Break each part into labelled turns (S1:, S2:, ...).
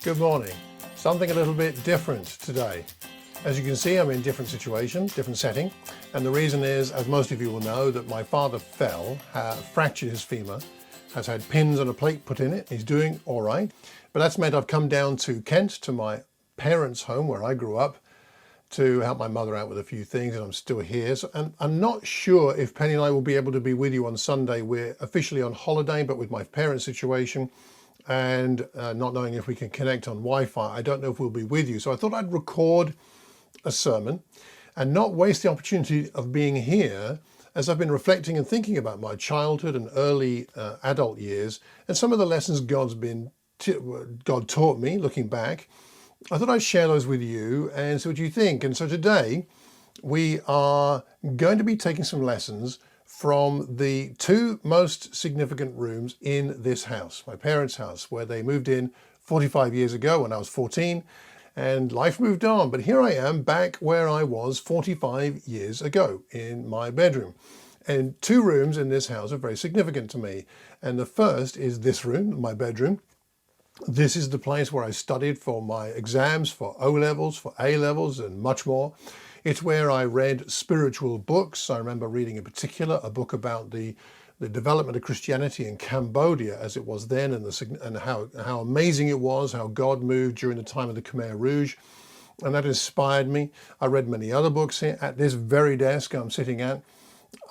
S1: Good morning. Something a little bit different today. As you can see, I'm in a different situation, different setting. And the reason is, as most of you will know, that my father fell, fractured his femur, has had pins and a plate put in it. He's doing all right. But that's meant I've come down to Kent, to my parents' home where I grew up, to help my mother out with a few things, and I'm still here. So, and I'm not sure if Penny and I will be able to be with you on Sunday. We're officially on holiday, but with my parents' situation and not knowing if we can connect on Wi-Fi, I don't know if we'll be with you. So I thought I'd record a sermon and not waste the opportunity of being here, as I've been reflecting and thinking about my childhood and early adult years and some of the lessons God taught me looking back. I thought I'd share those with you and see what you think. And so today we are going to be taking some lessons from the two most significant rooms in this house, my parents' house, where they moved in 45 years ago when I was 14, and life moved on. But here I am back where I was 45 years ago in my bedroom. And two rooms in this house are very significant to me. And the first is this room, my bedroom. This is the place where I studied for my exams, for O-levels, for A-levels, and much more. It's where I read spiritual books. I remember reading in particular a book about the development of Christianity in Cambodia as it was then, and how amazing it was, how God moved during the time of the Khmer Rouge. And that inspired me. I read many other books here. At this very desk I'm sitting at,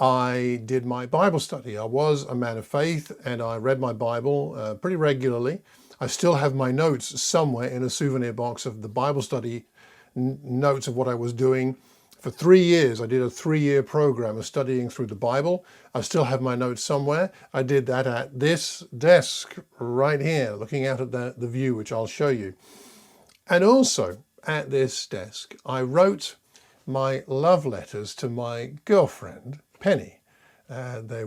S1: I did my Bible study. I was a man of faith and I read my Bible pretty regularly. I still have my notes somewhere in a souvenir box of the Bible study notes of what I was doing. For 3 years, I did a 3-year program of studying through the Bible. I still have my notes somewhere. I did that at this desk right here, looking out at the view, which I'll show you. And also at this desk, I wrote my love letters to my girlfriend, Penny. They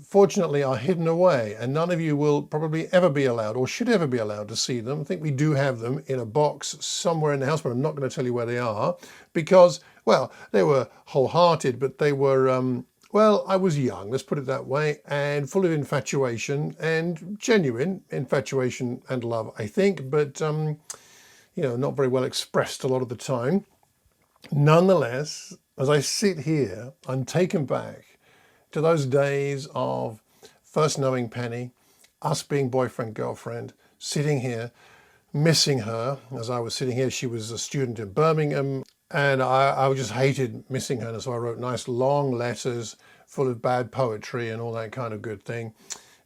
S1: fortunately are hidden away, and none of you will probably ever be allowed or should ever be allowed to see them. I think we do have them in a box somewhere in the house, but I'm not going to tell you where they are because, well, they were wholehearted, but they were, well, I was young, let's put it that way, and full of infatuation and genuine infatuation and love, I think, but, not very well expressed a lot of the time. Nonetheless, as I sit here, I'm taken back to those days of first knowing Penny, us being boyfriend, girlfriend, sitting here, missing her. As I was sitting here, she was a student in Birmingham, and I just hated missing her. And so I wrote nice long letters full of bad poetry and all that kind of good thing,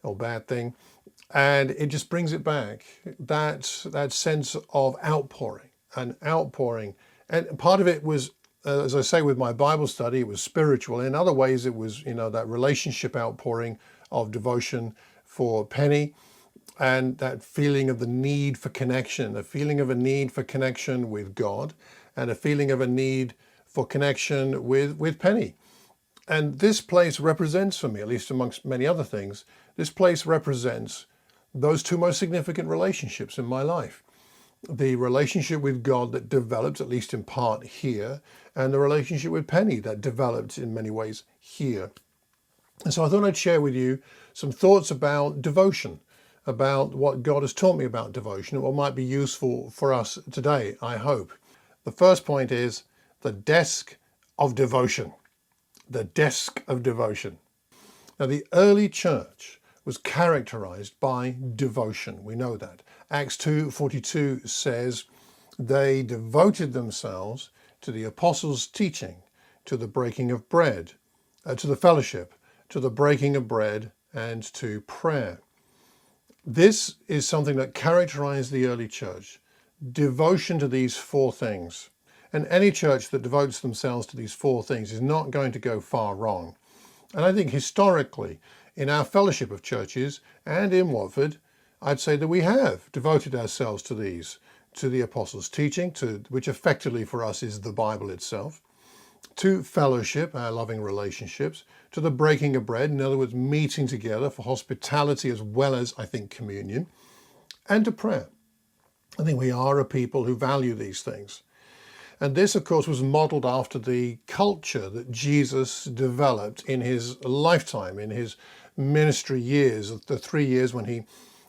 S1: or bad thing. And it just brings it back, that sense of outpouring. And part of it was, as I say, with my Bible study, it was spiritual. In other ways, it was, that relationship outpouring of devotion for Penny, and that feeling of the need for connection, a feeling of a need for connection with God, and a feeling of a need for connection with Penny. And this place represents for me, at least amongst many other things, this place represents those two most significant relationships in my life. The relationship with God that developed, at least in part, here, and the relationship with Penny that developed in many ways here. And so I thought I'd share with you some thoughts about devotion, about what God has taught me about devotion, and what might be useful for us today, I hope. The first point is the desk of devotion. The desk of devotion. Now, the early church was characterized by devotion. We know that. Acts 2:42 says, they devoted themselves to the apostles' teaching, to the breaking of bread, to the fellowship, to the breaking of bread, and to prayer. This is something that characterized the early church. Devotion to these four things. And any church that devotes themselves to these four things is not going to go far wrong. And I think historically, in our fellowship of churches and in Watford, I'd say that we have devoted ourselves to these, to the apostles' teaching, which effectively for us is the Bible itself, to fellowship, our loving relationships, to the breaking of bread, in other words, meeting together for hospitality as well as, I think, communion, and to prayer. I think we are a people who value these things. And this, of course, was modeled after the culture that Jesus developed in his lifetime, in his ministry years, the 3 years when he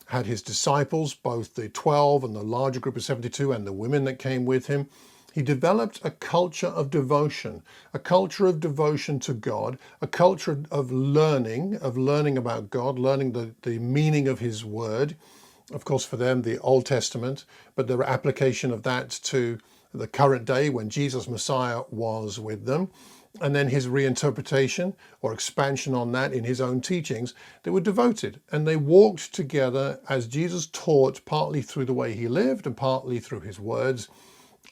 S1: had his disciples, both the 12 and the larger group of 72 and the women that came with him. He developed a culture of devotion to God, a culture of learning about God, learning the meaning of his word. Of course, for them, the Old Testament, but the application of that to the current day when Jesus Messiah was with them. And then his reinterpretation or expansion on that in his own teachings. They were devoted and they walked together as Jesus taught, partly through the way he lived and partly through his words.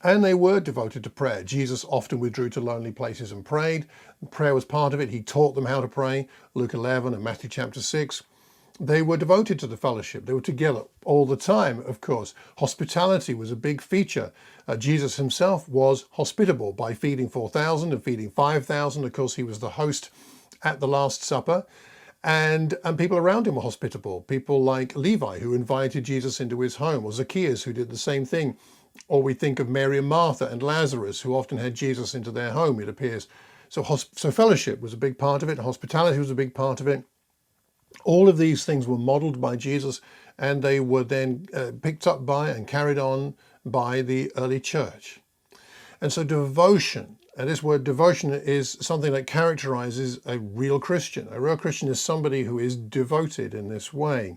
S1: And they were devoted to prayer. Jesus often withdrew to lonely places and prayed. Prayer was part of it. He taught them how to pray, Luke 11 and Matthew chapter 6. They were devoted to the fellowship. They were together all the time, of course. Hospitality was a big feature. Jesus himself was hospitable by feeding 4,000 and feeding 5,000. Of course, he was the host at the Last Supper. And people around him were hospitable. People like Levi, who invited Jesus into his home, or Zacchaeus, who did the same thing. Or we think of Mary and Martha and Lazarus, who often had Jesus into their home, it appears. So fellowship was a big part of it. Hospitality was a big part of it. All of these things were modeled by Jesus, and they were then picked up by and carried on by the early church. And so devotion, and this word devotion is something that characterizes a real Christian. A real Christian is somebody who is devoted in this way.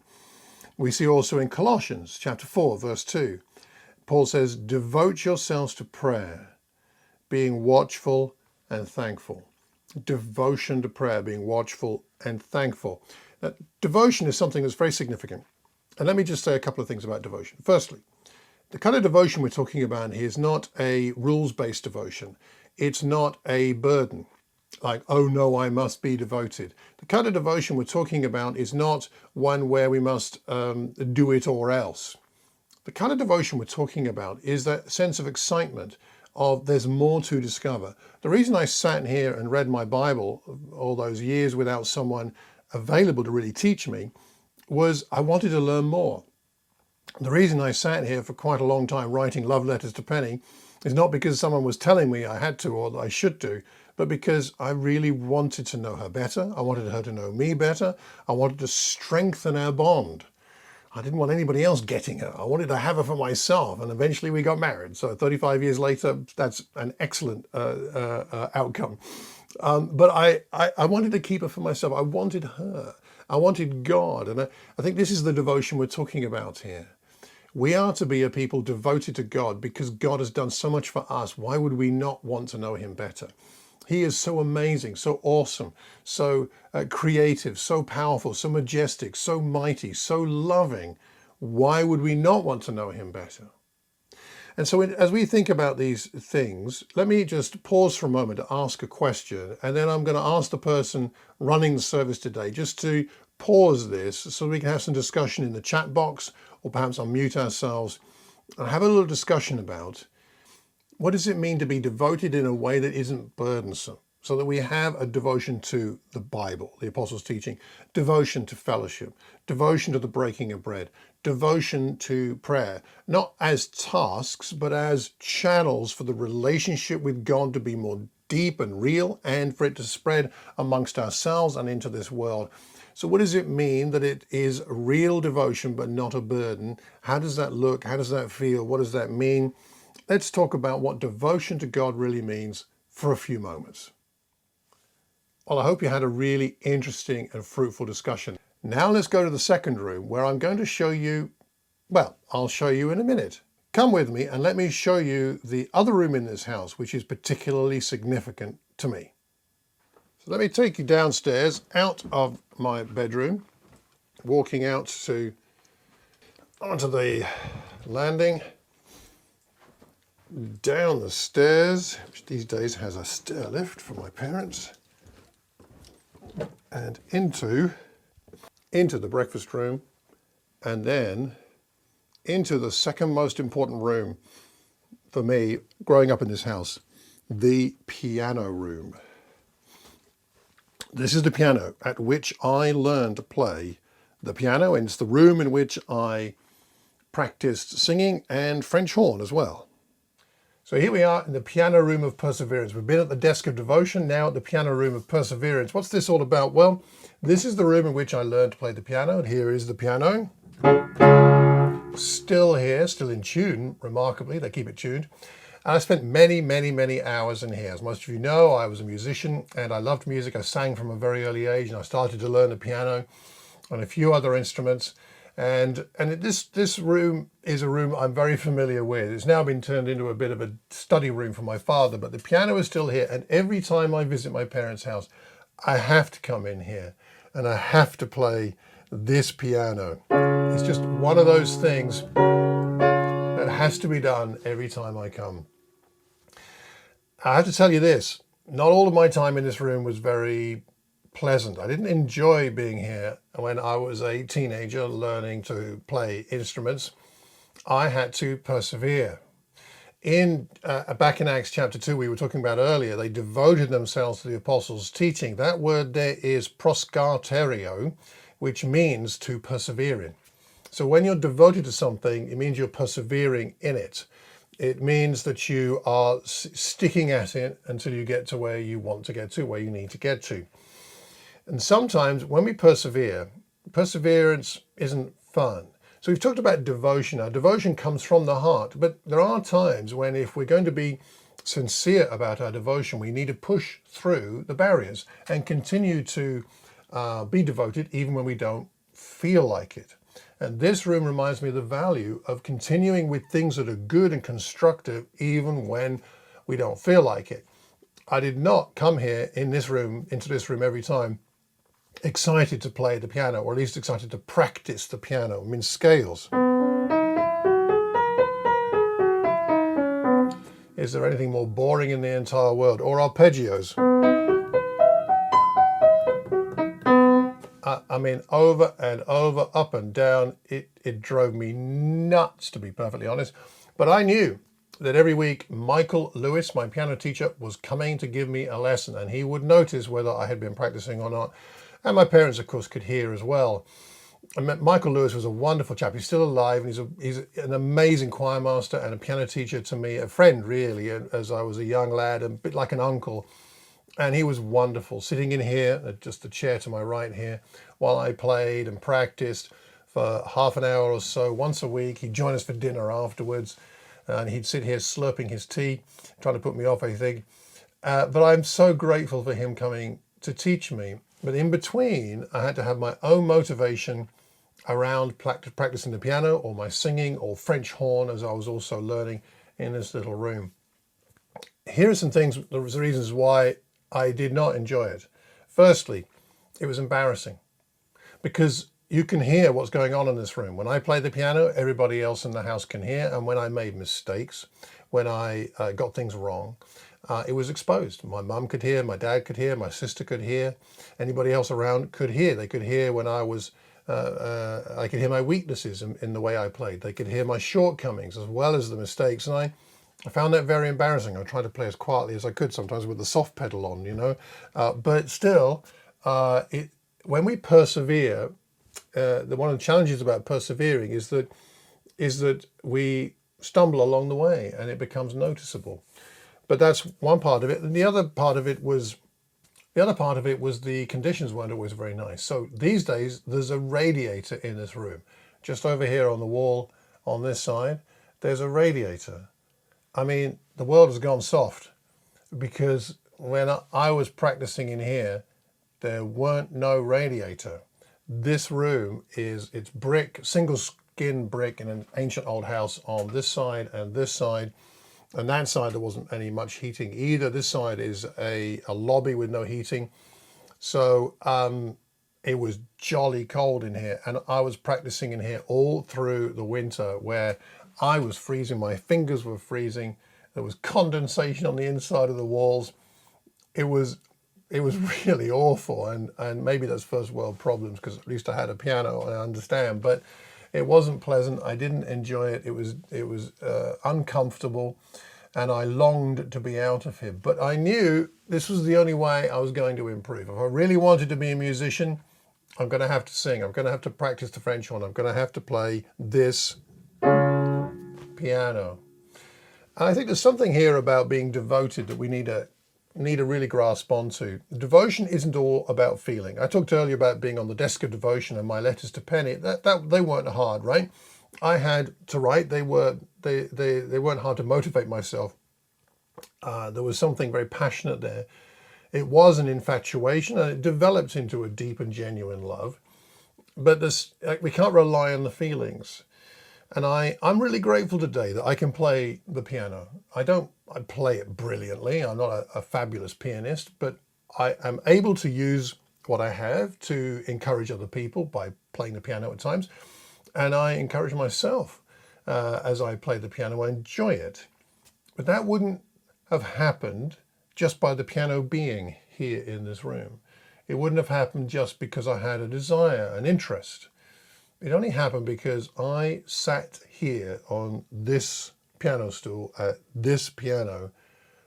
S1: We see also in Colossians chapter 4, verse 2, Paul says, devote yourselves to prayer, being watchful and thankful. Devotion to prayer, being watchful and thankful. Now, devotion is something that's very significant. And let me just say a couple of things about devotion. Firstly, the kind of devotion we're talking about here is not a rules-based devotion. It's not a burden, like, oh no, I must be devoted. The kind of devotion we're talking about is not one where we must do it or else. The kind of devotion we're talking about is that sense of excitement of there's more to discover. The reason I sat here and read my Bible all those years without someone available to really teach me was I wanted to learn more. The reason I sat here for quite a long time writing love letters to Penny is not because someone was telling me I had to or that I should do, but because I really wanted to know her better. I wanted her to know me better. I wanted to strengthen our bond. I didn't want anybody else getting her. I wanted to have her for myself, and eventually we got married. So 35 years later, that's an excellent outcome. But I wanted to keep her for myself. I wanted her. I wanted God. And I think this is the devotion we're talking about here. We are to be a people devoted to God because God has done so much for us. Why would we not want to know him better? He is so amazing, so awesome, so creative, so powerful, so majestic, so mighty, so loving. Why would we not want to know him better? And so as we think about these things, let me just pause for a moment to ask a question, and then I'm going to ask the person running the service today just to pause this so we can have some discussion in the chat box, or perhaps unmute ourselves and have a little discussion about what does it mean to be devoted in a way that isn't burdensome, so that we have a devotion to the Bible, the Apostles' teaching, devotion to fellowship, devotion to the breaking of bread, devotion to prayer, not as tasks, but as channels for the relationship with God to be more deep and real and for it to spread amongst ourselves and into this world. So what does it mean that it is real devotion but not a burden? How does that look? How does that feel? What does that mean? Let's talk about what devotion to God really means for a few moments. Well, I hope you had a really interesting and fruitful discussion. Now let's go to the second room where I'm going to show you, well, I'll show you in a minute. Come with me and let me show you the other room in this house, which is particularly significant to me. So let me take you downstairs out of my bedroom, walking out onto the landing, down the stairs, which these days has a stair lift for my parents, and into the breakfast room, and then into the second most important room for me growing up in this house, the piano room. This is the piano at which I learned to play the piano, and it's the room in which I practiced singing and French horn as well. So here we are in the piano room of perseverance. We've been at the desk of devotion, now at the piano room of perseverance. What's this all about? Well, this is the room in which I learned to play the piano, and here is the piano. Still here, still in tune, remarkably, they keep it tuned. And I spent many, many, many hours in here. As most of you know, I was a musician and I loved music. I sang from a very early age and I started to learn the piano and a few other instruments. This room is a room I'm very familiar with. It's now been turned into a bit of a study room for my father, but the piano is still here. And every time I visit my parents' house, I have to come in here and I have to play this piano. It's just one of those things that has to be done every time I come. I have to tell you this, not all of my time in this room was very pleasant. I didn't enjoy being here when I was a teenager learning to play instruments. I had to persevere. Back in Acts chapter 2, we were talking about earlier, they devoted themselves to the apostles' teaching. That word there is proskartereo, which means to persevere in. So when you're devoted to something, it means you're persevering in it. It means that you are sticking at it until you get to where you want to get to, where you need to get to. And sometimes when we persevere, perseverance isn't fun. So we've talked about devotion. Our devotion comes from the heart, but there are times when if we're going to be sincere about our devotion, we need to push through the barriers and continue to be devoted even when we don't feel like it. And this room reminds me of the value of continuing with things that are good and constructive even when we don't feel like it. I did not come here in this room, into this room every time, excited to play the piano, or at least excited to practice the piano. I mean, scales. Is there anything more boring in the entire world? Or arpeggios? I mean, over and over, up and down, it drove me nuts, to be perfectly honest. But I knew that every week Michael Lewis, my piano teacher, was coming to give me a lesson, and he would notice whether I had been practicing or not. And my parents, of course, could hear as well. Michael Lewis was a wonderful chap. He's still alive, and he's an amazing choir master and a piano teacher to me, a friend really, as I was a young lad, a bit like an uncle. And he was wonderful, sitting in here, just the chair to my right here, while I played and practiced for half an hour or so once a week. He'd join us for dinner afterwards, and he'd sit here slurping his tea, trying to put me off, I think. But I'm so grateful for him coming to teach me. But in between, I had to have my own motivation around practicing the piano or my singing or French horn, as I was also learning in this little room. Here are some things, the reasons why I did not enjoy it. Firstly, it was embarrassing because you can hear what's going on in this room. When I play the piano, everybody else in the house can hear. And when I made mistakes, when I got things wrong, it was exposed. My mum could hear, my dad could hear, my sister could hear, anybody else around could hear. They could hear when I was, I could hear my weaknesses in the way I played. They could hear my shortcomings as well as the mistakes. And I found that very embarrassing. I tried to play as quietly as I could, sometimes with the soft pedal on, you know. But still, when we persevere, one of the challenges about persevering is that we stumble along the way and it becomes noticeable. But that's one part of it. And the other part of it was the conditions weren't always very nice. So these days there's a radiator in this room. Just over here on the wall on this side, there's a radiator. I mean, the world has gone soft because when I was practicing in here, there weren't no radiator. This room it's brick, single skin brick in an ancient old house on this side and this side. And that side, there wasn't any much heating either. This side is a lobby with no heating. So it was jolly cold in here. And I was practicing in here all through the winter where I was freezing. My fingers were freezing. There was condensation on the inside of the walls. It was really awful. And maybe that's first world problems because at least I had a piano, I understand. But it wasn't pleasant. I didn't enjoy it. It was uncomfortable, and I longed to be out of here. But I knew this was the only way I was going to improve. If I really wanted to be a musician, I'm going to have to sing. I'm going to have to practice the French horn. I'm going to have to play this piano. And I think there's something here about being devoted that we need to need to really grasp onto. Devotion isn't all about feeling. I talked earlier about being on the desk of devotion and my letters to Penny. That they weren't hard, right? I had to write. They weren't hard to motivate myself. There was something very passionate there. It was an infatuation, and it developed into a deep and genuine love. But we can't rely on the feelings. And I'm really grateful today that I can play the piano. I play it brilliantly. I'm not a fabulous pianist, but I am able to use what I have to encourage other people by playing the piano at times. And I encourage myself as I play the piano. I enjoy it. But that wouldn't have happened just by the piano being here in this room. It wouldn't have happened just because I had a desire, an interest. It only happened because I sat here on this piano stool at this piano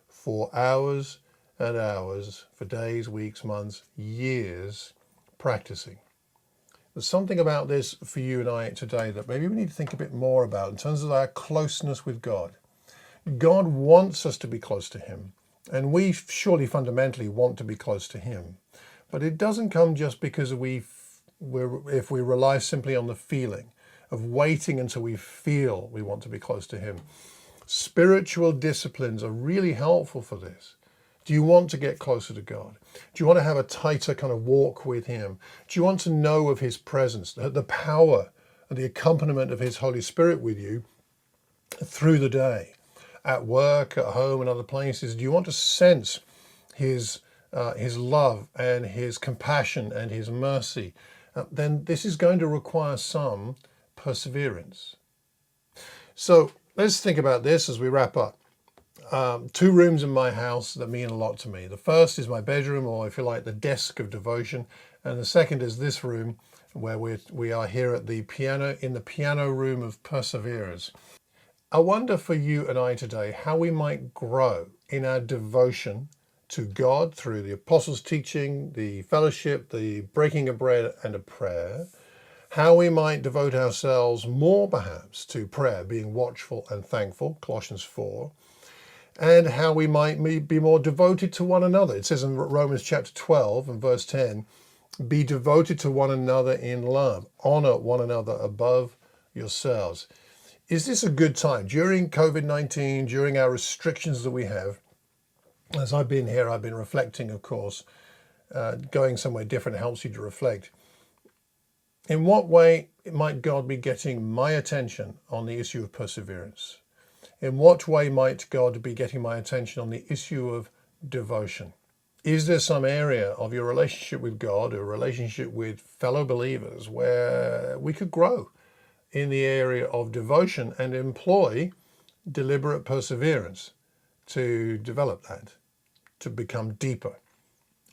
S1: for hours and hours, for days, weeks, months, years, practicing. There's something about this for you and I today that maybe we need to think a bit more about in terms of our closeness with God. God wants us to be close to him, and we surely fundamentally want to be close to him. But it doesn't come just because if we rely simply on the feeling of waiting until we feel we want to be close to him. Spiritual disciplines are really helpful for this. Do you want to get closer to God? Do you want to have a tighter kind of walk with him? Do you want to know of his presence, the power and the accompaniment of his Holy Spirit with you through the day, at work, at home, and other places? Do you want to sense his love and his compassion and his mercy? Then this is going to require some perseverance. So let's think about this as we wrap up. 2 rooms in my house that mean a lot to me. The first is my bedroom, or if you like, the desk of devotion. And the second is this room where we are here at the piano, in the piano room of perseverers. I wonder for you and I today how we might grow in our devotion to God through the apostles' teaching, the fellowship, the breaking of bread and a prayer. How we might devote ourselves more perhaps to prayer, being watchful and thankful, Colossians 4. And how we might be more devoted to one another. It says in Romans chapter 12 and verse 10, be devoted to one another in love. Honor one another above yourselves. Is this a good time? During COVID-19, during our restrictions that we have, as I've been here, I've been reflecting, of course. Going somewhere different helps you to reflect. In what way might God be getting my attention on the issue of perseverance? In what way might God be getting my attention on the issue of devotion? Is there some area of your relationship with God or relationship with fellow believers where we could grow in the area of devotion and employ deliberate perseverance to develop that, to become deeper?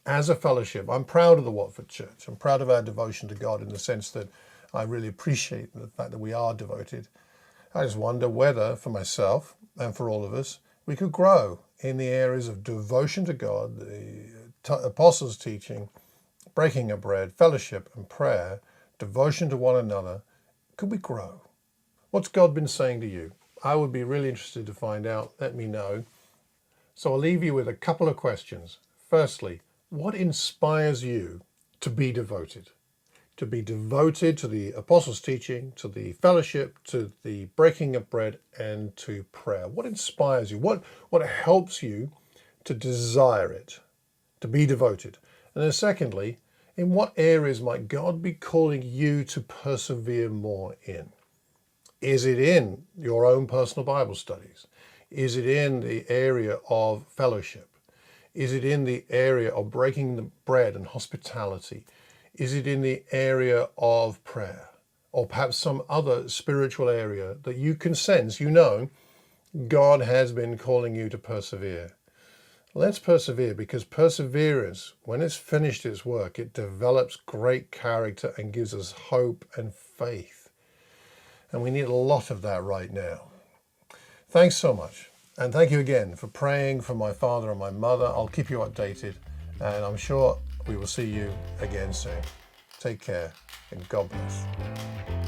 S1: As a fellowship, I'm proud of the Watford Church. I'm proud of our devotion to God in the sense that I really appreciate the fact that we are devoted. I just wonder whether, for myself and for all of us, we could grow in the areas of devotion to God, the apostles' teaching, breaking of bread, fellowship and prayer, devotion to one another. Could we grow? What's God been saying to you? I would be really interested to find out. Let me know. So I'll leave you with a couple of questions. Firstly, what inspires you to be devoted? To be devoted to the apostles' teaching, to the fellowship, to the breaking of bread, and to prayer. What inspires you? What helps you to desire it, to be devoted? And then secondly, in what areas might God be calling you to persevere more in? Is it in your own personal Bible studies? Is it in the area of fellowship? Is it in the area of breaking the bread and hospitality? Is it in the area of prayer? Or perhaps some other spiritual area that you can sense, you know, God has been calling you to persevere? Let's persevere, because perseverance, when it's finished its work, it develops great character and gives us hope and faith. And we need a lot of that right now. Thanks so much. And thank you again for praying for my father and my mother. I'll keep you updated, and I'm sure we will see you again soon. Take care, and God bless.